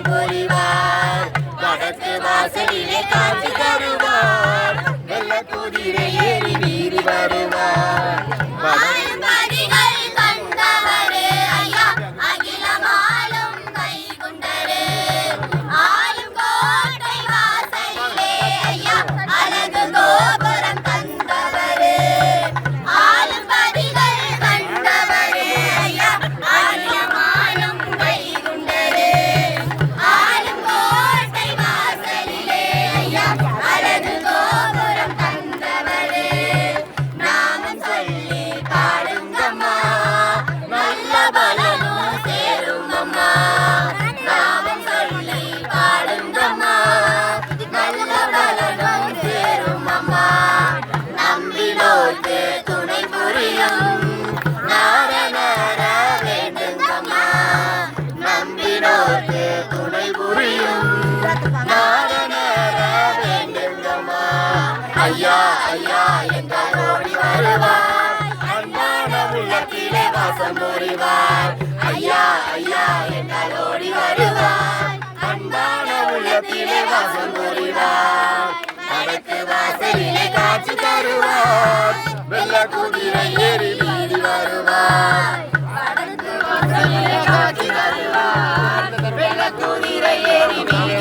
புரிவார். வடக்கு வாசலிலே காட்சி தருவார். வெள்ள குதிரை ஏறி வீதி வருவார். ஐயா ஐயா என்றால் ஓடி வருவார். அன்பான உள்ளத்திலே வாசம் புரிவார். ஐயா ஐயா என்றால் ஓடி வருவார். அன்பான உள்ளத்திலே வாசம் புரிவார். வடக்கு வாசலிலே காட்சி தருவார். வெள்ள குதிரை ஏறி வீதி வருவார். வடக்கு வாசலிலே காட்சி தருவார். வெள்ள குதிரை ஏறி வீதி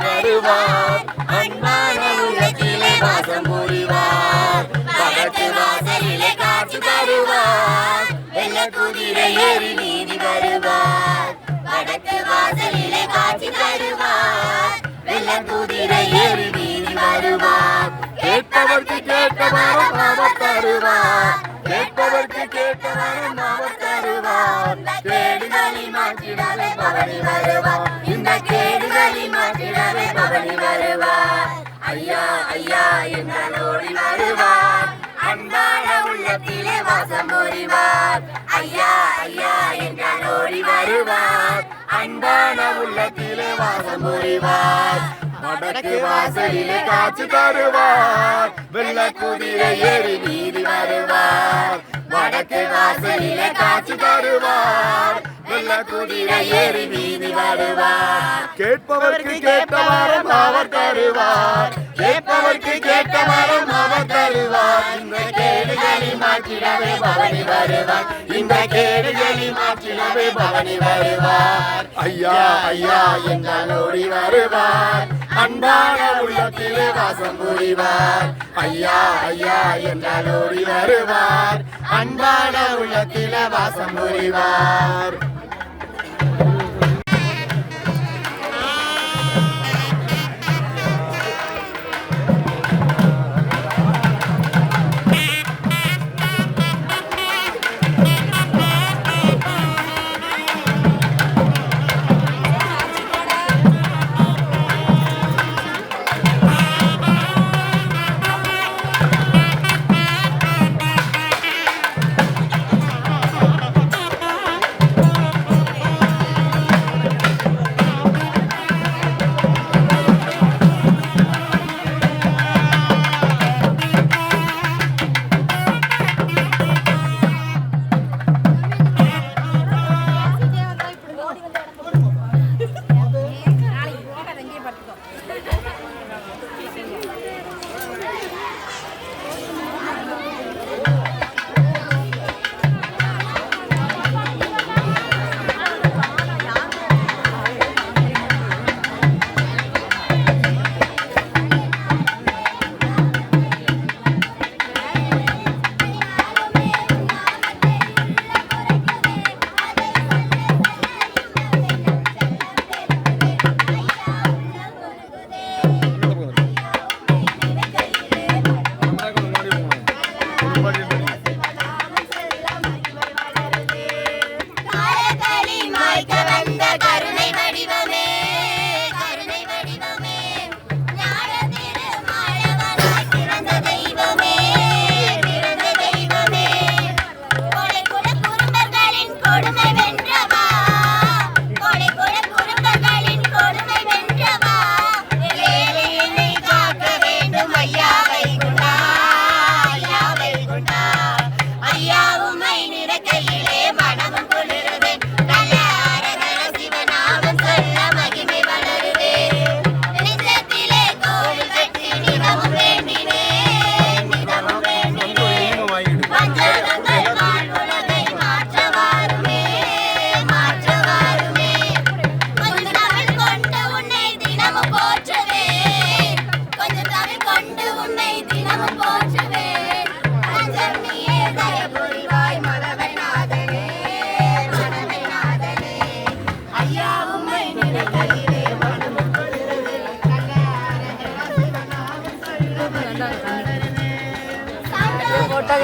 வருவார். அன்பான உள்ளத்திலே வாசம் புரிவார். வடக்கு வாசலிலே காட்சி தருவார். வெள்ள குதிரை ஏறி வீதி வருவார். வடக்கு வாசலிலே காட்சி தருவார். வெள்ள குதிரை ஏறி வீதி வருவார். கேட்பவர்க்கு கேட்ட வரம் அவர் தருவார். கேட்பவர்க்கு கேட்ட வரம் அவர் தருவார். கேடுகளை மாற்றிடவே பவனி வருவார். இந்த கேடுகளை மாற்றிடவே பவனி வருவார். ஐயா ஐயா என்றால் ஓடி வருவார். அன்பான உள்ளத்திலே வாசம் புரிவார். ஐயா ஐயா என்றால் ஓடி வருவார். அன்பான உள்ளத்திலே வாசம் புரிவார். வடக்கு வாசலிலே காட்சி தருவார். வெள்ள குதிரை ஏறி வீதி வருவார். வடக்கு வாசலிலே காட்சி தருவார். வெள்ள குதிரை ஏறி வீதி வருவார். கேட்பவர்க்கு கேட்ட வரம் அவர் தருவார். கேட்பவர்க்கு கேட்ட வரம் அவர் தருவார். இந்த கேடுகளை மாற்றிடவே பவனி வருவார். இந்த கேடுகளை மாற்றிடவே பவனி வருவார். ஐயா ஐயா என்றால் ஓடி வருவார். அன்பான உள்ளத்திலே வாசம் புரிவார். ஐயா ஐயா என்றால் ஓடி வருவார். அன்பான உள்ளத்திலே வாசம் புரிவார்.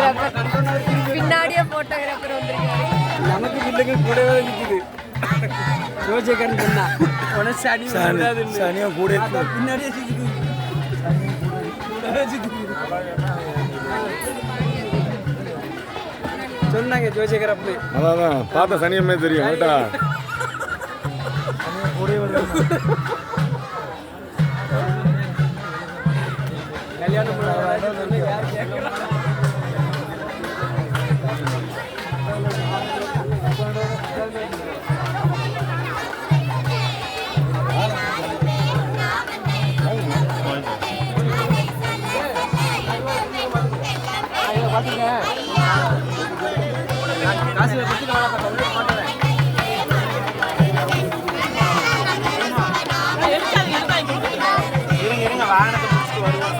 போட்டோகிராஃபர் பின்னாடியே போட்டோகிராஃபர் வந்திருக்காரு. நமக்கு பிள்ளைங்க கூடவே நிற்குது. ஜோசியக்காரன் சொன்னா உடனே சனியா கூட பின்னாடியே சிக்குது. சொன்னாங்க ஜோசியக்கார அப்படி. அதான் பார்த்த சனியமே தெரியும் கேட்டா. கல்யாணம் பண்ண யார் கேட்கறா? காசு பத்தி இருங்க வாகனத்தை முடிச்சுட்டு வருவோம்.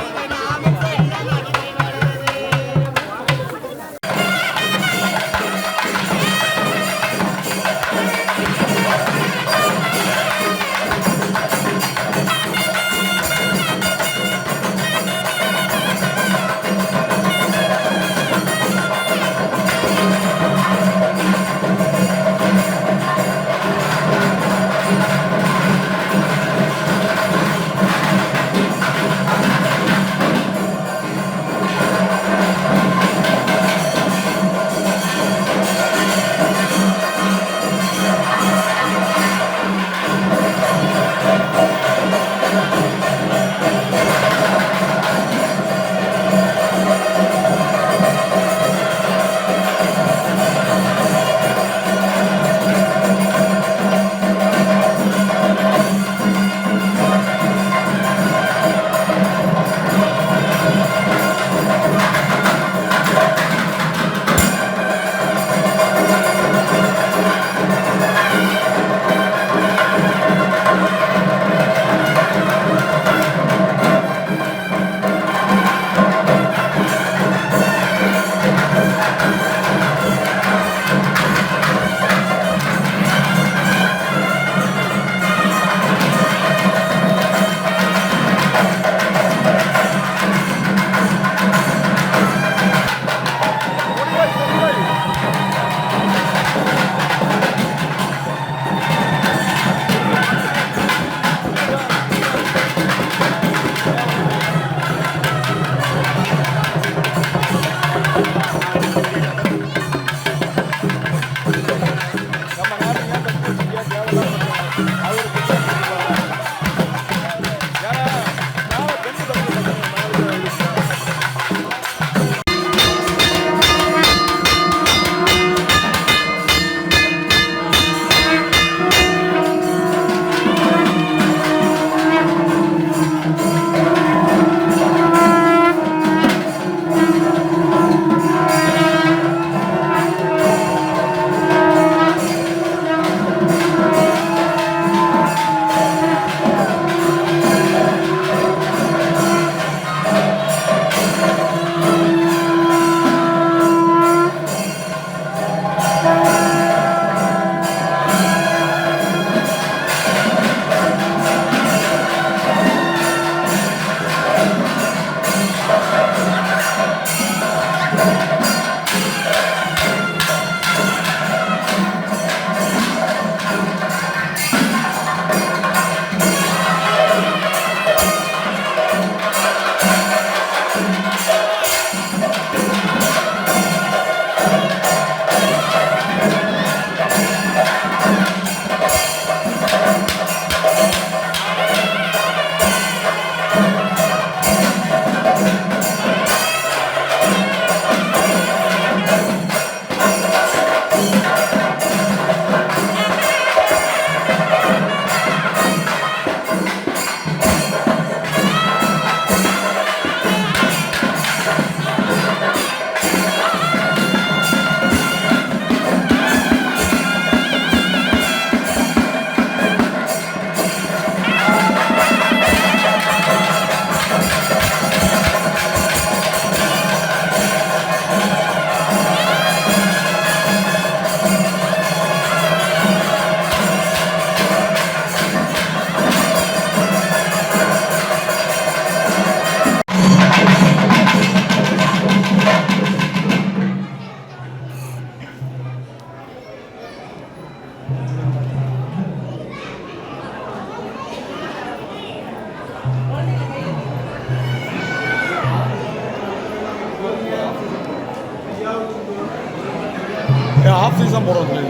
ஆஃப் சீசன் போடுறோம் சொல்லி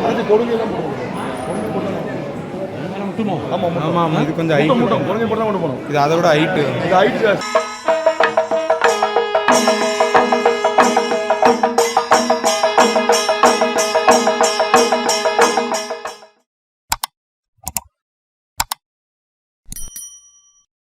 அது கொடுங்கெல்லாம் போடுவோம் ஆமாம் ஆமாம் ஆமாம் இது கொஞ்சம் ஹைட் மூட்டம் குறைஞ்ச போட்டு தான் கொண்டு போகணும் இது அதோட ஹைட்டு இது ஹைட்